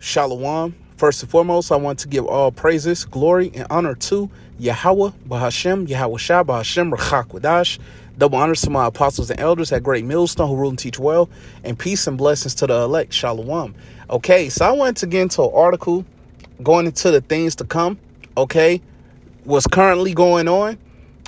Shalom. First and foremost, I want to give all praises, glory, and honor to Yahweh, Bahashem, Yahweh Shah, Bahashem, Rachak Wadash. Double honors to my apostles and elders at Great Millstone who rule and teach well, and peace and blessings to the elect. Shalom. Okay, so I wanted to get into an article going into the things to come, okay, what's currently going on,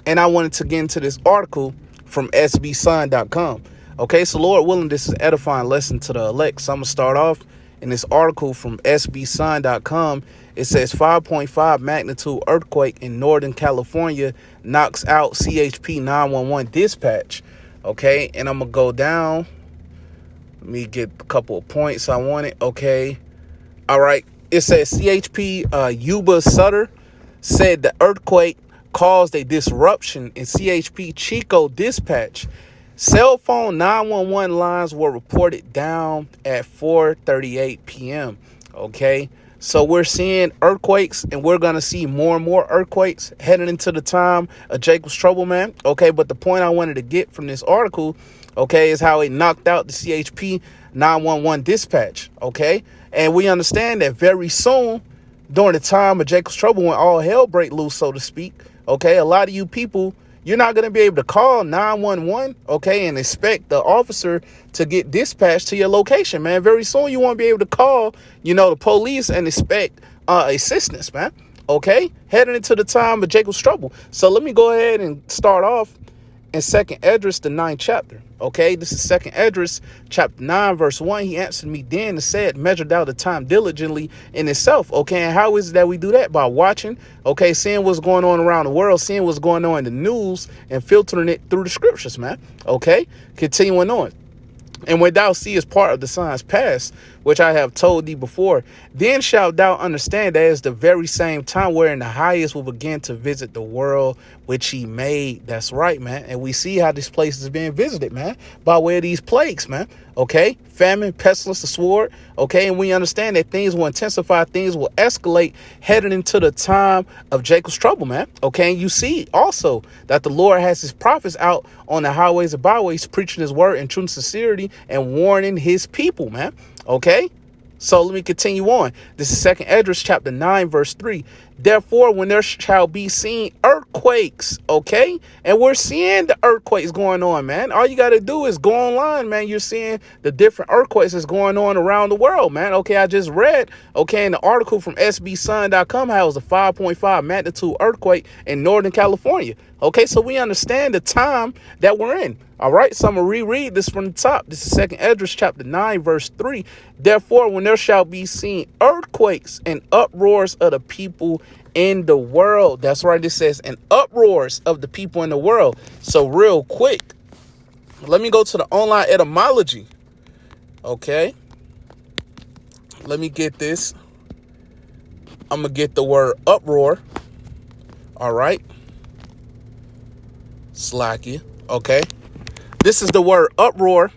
and I wanted to get into this article from sbsun.com. Okay, so Lord willing, this is an edifying lesson to the elect. So I'm going to start off in this article from sbsun.com. It says 5.5 magnitude earthquake in Northern California knocks out CHP 911 dispatch. Okay, and I'm going to go down. Let me get a couple of points I wanted. Okay, all right. It says CHP Yuba Sutter said the earthquake caused a disruption in CHP Chico dispatch. Cell phone 911 lines were reported down at 4:38 p.m. Okay, so we're seeing earthquakes, and we're going to see more and more earthquakes heading into the time of Jacob's trouble, man. Okay, but the point I wanted to get from this article, okay, is how it knocked out the CHP 911 dispatch. Okay, and we understand that very soon, during the time of Jacob's trouble, when all hell break loose, so to speak, okay, a lot of you people, you're not going to be able to call 911, okay, and expect the officer to get dispatched to your location, man. Very soon you won't be able to call, the police and expect assistance, man, okay, heading into the time of Jacob's trouble. So let me go ahead and start off in 2nd Esdras, the 9th chapter. Okay, this is 2nd Esdras, chapter 9, verse 1. He answered me then and said, measured out the time diligently in itself. Okay, and how is it that we do that? By watching, okay, seeing what's going on around the world, seeing what's going on in the news, and filtering it through the scriptures, man. Okay, continuing on. And when thou seest part of the signs past, which I have told thee before, then shalt thou understand that it's the very same time wherein the highest will begin to visit the world which he made. That's right, man. And we see how this place is being visited, man, by way of these plagues, man. Okay, famine, pestilence, the sword. Okay, and we understand that things will intensify, things will escalate heading into the time of Jacob's trouble, man. Okay, and you see also that the Lord has his prophets out on the highways and byways preaching his word in true and sincerity and warning his people, man. Okay, so let me continue on. This is 2nd Esdras chapter 9, verse 3. Therefore, when there shall be seen earthquakes, okay, and we're seeing the earthquakes going on, man. All you got to do is go online, man. You're seeing the different earthquakes that's going on around the world, man. Okay, I just read, okay, in the article from sbsun.com how it was a 5.5 magnitude earthquake in Northern California. Okay, so we understand the time that we're in. All right, so I'm going to reread this from the top. This is 2nd Esdras chapter 9, verse 3. Therefore, when there shall be seen earthquakes and uproars of the people in the world. That's right, it says, and uproars of the people in the world. So real quick, let me go to the online etymology. Okay, let me get this. I'm going to get the word uproar. All right. Slacky. Okay. This is the word uproar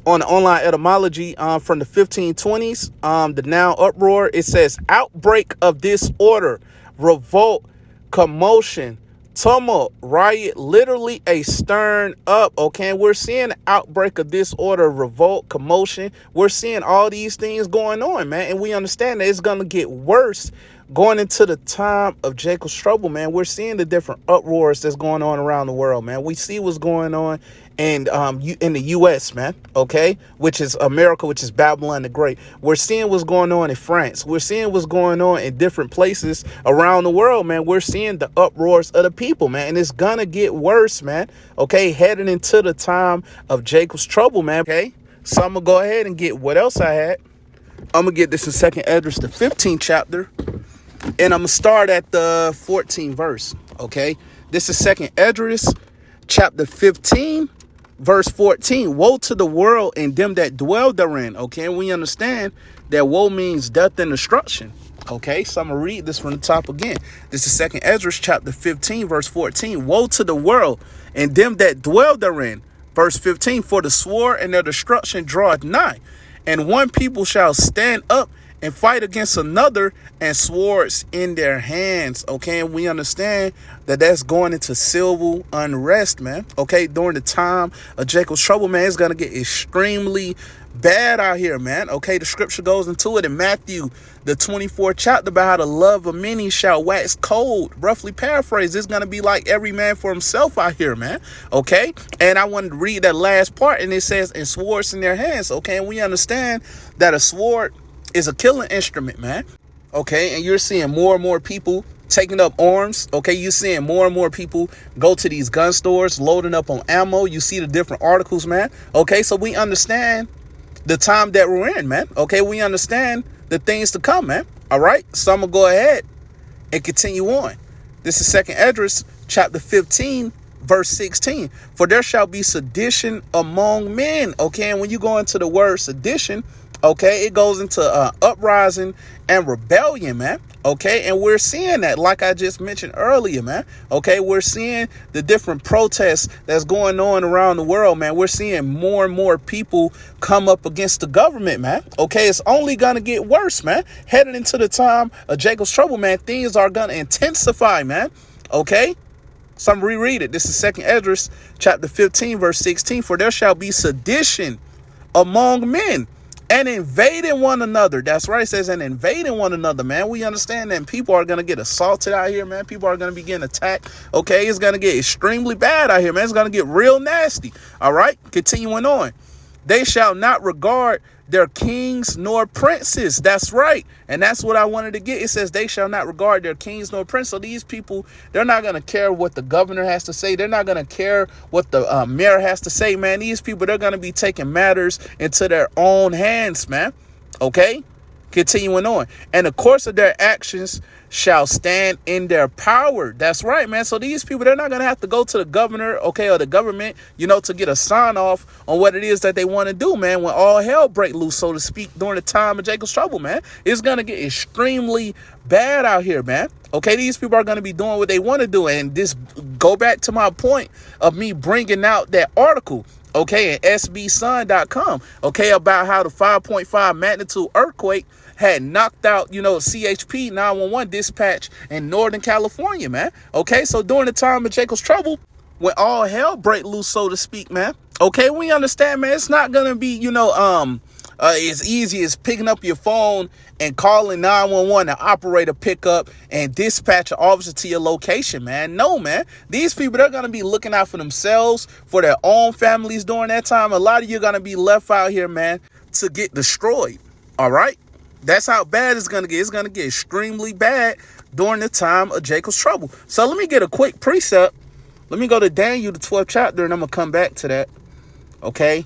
on the online etymology from the 1520s. The noun uproar, it says outbreak of disorder, revolt, commotion, tumult, riot, literally a stirring up. Okay, and we're seeing an outbreak of disorder, revolt, commotion. We're seeing all these things going on, man, and we understand that it's going to get worse going into the time of Jacob's trouble, man. We're seeing the different uproars that's going on around the world, man. We see what's going on in the U.S., man, okay, which is America, which is Babylon the Great. We're seeing what's going on in France. We're seeing what's going on in different places around the world, man. We're seeing the uproars of the people, man, and it's gonna get worse, man, okay, heading into the time of Jacob's trouble, man, okay? So I'm gonna go ahead and get what else I had. I'm gonna get this in 2nd Esdras, the 15th chapter. And I'm going to start at the 14th verse, okay? This is 2nd Esdras, chapter 15, verse 14. Woe to the world and them that dwell therein, okay? And we understand that woe means death and destruction, okay? So I'm going to read this from the top again. This is 2nd Esdras, chapter 15, verse 14. Woe to the world and them that dwell therein. Verse 15, for the sword and their destruction draweth nigh, and one people shall stand up and fight against another, and swords in their hands. Okay, and we understand that that's going into civil unrest, man. Okay, during the time of Jacob's trouble, man, it's going to get extremely bad out here, man. Okay, the scripture goes into it in Matthew, the 24th chapter, about how the love of many shall wax cold. Roughly paraphrased, it's going to be like every man for himself out here, man. Okay, and I wanted to read that last part, and it says, and swords in their hands. Okay, and we understand that a sword is a killing instrument, man. Okay, and you're seeing more and more people taking up arms. Okay, you're seeing more and more people go to these gun stores, loading up on ammo. You see the different articles, man. Okay, so we understand the time that we're in, man. Okay, we understand the things to come, man. All right, so I'm gonna go ahead and continue on. This is 2nd Esdras chapter 15 verse 16. For there shall be sedition among men. Okay, and when you go into the word sedition, okay, it goes into uprising and rebellion, man. Okay, and we're seeing that, like I just mentioned earlier, man. Okay, we're seeing the different protests that's going on around the world, man. We're seeing more and more people come up against the government, man. Okay, it's only gonna get worse, man. Headed into the time of Jacob's trouble, man, things are gonna intensify, man. Okay, so I'm reread it. This is 2nd Esdras chapter 15 verse 16. For there shall be sedition among men, and invading one another. That's right. It says, and invading one another, man. We understand that people are going to get assaulted out here, man. People are going to be getting attacked. Okay, it's going to get extremely bad out here, man. It's going to get real nasty. All right, continuing on. They shall not regard their kings nor princes. That's right. And that's what I wanted to get. It says they shall not regard their kings nor princes. So these people, they're not going to care what the governor has to say. They're not going to care what the mayor has to say, man. These people, they're going to be taking matters into their own hands, man. Okay, continuing on. And the course of their actions shall stand in their power. That's right, man. So these people, they're not going to have to go to the governor, okay, or the government, you know, to get a sign off on what it is that they want to do, man. When all hell break loose, so to speak, during the time of Jacob's trouble, man, it's going to get extremely bad out here, man. Okay, these people are going to be doing what they want to do. And this go back to my point of me bringing out that article, okay, in sbsun.com, okay, about how the 5.5 magnitude earthquake had knocked out, you know, CHP 911 dispatch in Northern California, man. Okay, so during the time of Jacob's trouble, when all hell break loose, so to speak, man. Okay, we understand, man. It's not gonna be, you know, as easy as picking up your phone and calling 911, the operator pick up and dispatch an officer to your location, man. No, man. These people, they're going to be looking out for themselves, for their own families during that time. A lot of you are going to be left out here, man, to get destroyed. All right? That's how bad it's going to get. It's going to get extremely bad during the time of Jacob's trouble. So let me get a quick precept. Let me go to Daniel, the 12th chapter, and I'm going to come back to that. Okay?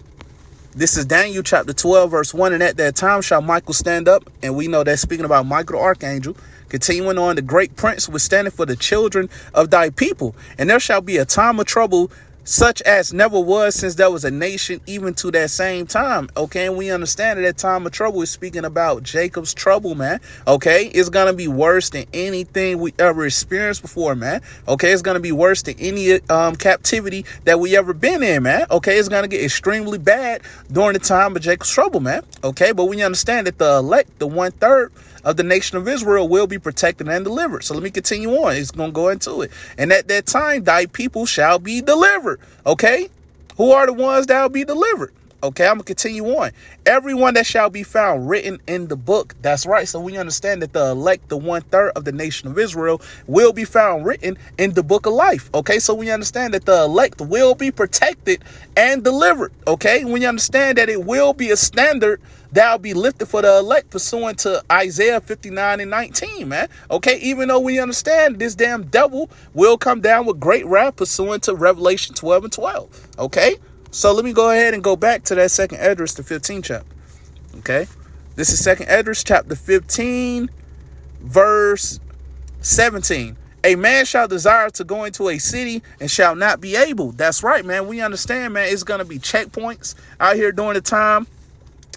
This is Daniel chapter 12, verse 1. And at that time shall Michael stand up. And we know that's speaking about Michael the archangel. Continuing on, the great prince was standing for the children of thy people. And there shall be a time of trouble such as never was since there was a nation, even to that same time. Okay, and we understand that time of trouble is speaking about Jacob's trouble, man. Okay, it's gonna be worse than anything we ever experienced before, man. Okay, it's gonna be worse than any captivity that we ever been in, man. Okay, it's gonna get extremely bad during the time of Jacob's trouble, man. Okay, but we understand that the elect, the 1/3 of the nation of Israel, will be protected and delivered. So let me continue on. It's going to go into it. And at that time, thy people shall be delivered. Okay? Who are the ones that will be delivered? Okay, I'm going to continue on. Everyone that shall be found written in the book. That's right. So we understand that the elect, the 1/3 of the nation of Israel, will be found written in the book of life. Okay, so we understand that the elect will be protected and delivered. Okay, we understand that it will be a standard that will be lifted for the elect pursuant to Isaiah 59:19, man. Okay, even though we understand this damn devil will come down with great wrath pursuant to Revelation 12:12. Okay, so let me go ahead and go back to that 2nd Esdras, the 15th chapter. Okay, this is 2nd Esdras chapter 15, verse 17. A man shall desire to go into a city and shall not be able. That's right, man. We understand, man. It's going to be checkpoints out here during the time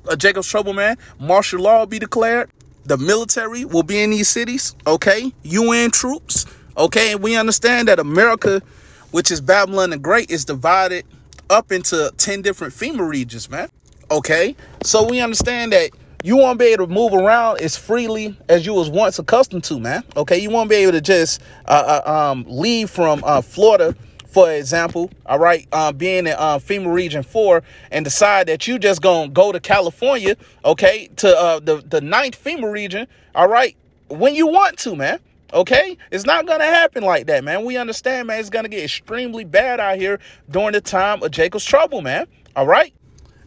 of Jacob's trouble, man. Martial law will be declared. The military will be in these cities. Okay, UN troops. Okay, and we understand that America, which is Babylon the Great, is divided up into 10 different FEMA regions, man. Okay, so we understand that you won't be able to move around as freely as you was once accustomed to, man. Okay, you won't be able to just leave from Florida for example, all right, being in FEMA Region 4 and decide that you just gonna go to California, okay, to the ninth FEMA region, all right, when you want to, man. Okay, it's not gonna happen like that, man. We understand, man. It's gonna get extremely bad out here during the time of Jacob's trouble, man. All right.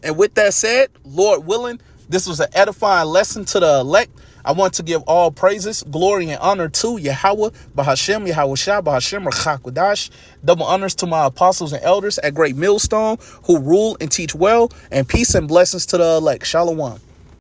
And with that said, Lord willing, this was an edifying lesson to the elect. I want to give all praises, glory, and honor to Yahweh, Bahashem, Yahweh Shah, Bahashem, Rachakwadash. Double honors to my apostles and elders at Great Millstone who rule and teach well, and peace and blessings to the elect. Shalom.